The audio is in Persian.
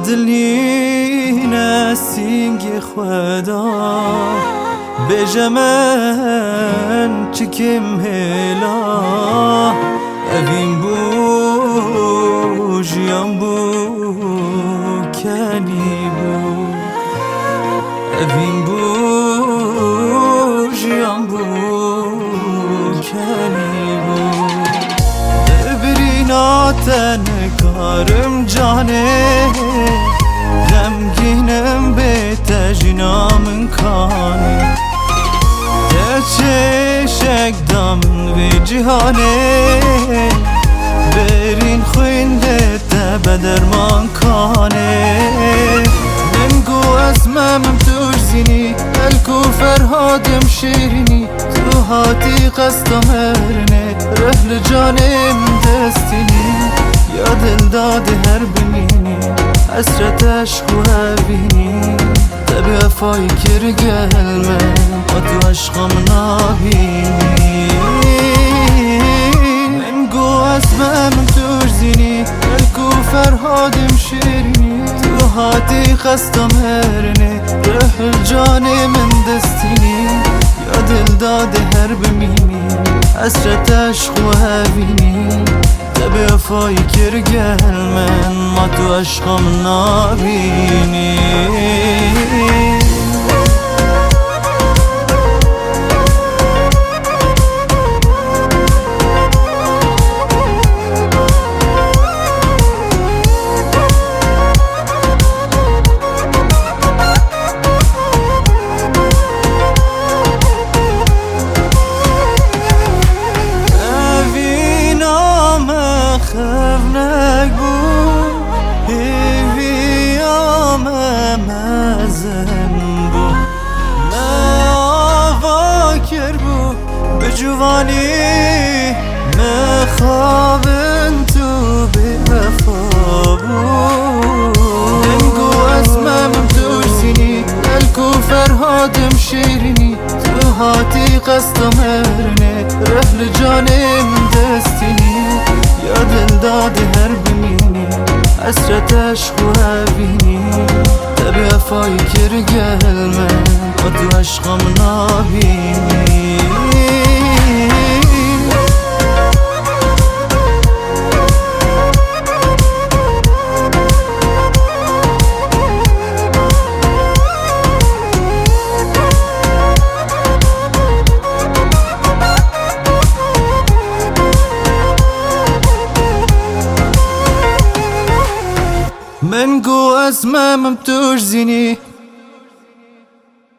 دلی نسینگ خدا بجمن چکم هلا اوین بو جیان بو کنی بو اوین بو جیان بو کنی بو ببریناتن کارم جانه غمگینم به تجنامن کانه چشک دامن و جهانه برین خوینده تا بدرمان کانه من گو اسمم توش زینی الکو فرهادم شیرینی تو هاتی قصدم هرنه رحل جانم دستینی یا دل داده هر بمینی حسرت عشق و هبینی تبی وفای کرگلمه و تو عشقم نابینی من گو اسمم توش زینی الکو فرهادم شیرینی تو هاتی قصدم هرنه رحل جانه من دستینی یا دل داده هر بمینی حسرت عشق و هبینی تبی وفای کرگلمن ما تو عشقم نابینی خفنک بو هیویام مزن بو نه آوا کر بو به جوانی نه خوابن تو به وفا بو نگو اسمم توش زینی الکو فرهادم شیرینی تو هاتی قصدم هرنه رحل جانم دستینی یا دل داده هر بمینی حسرت عشق و هبینی تبی وفای کرگلمن و تو عشقم نابینی من گو اسمم توش زینی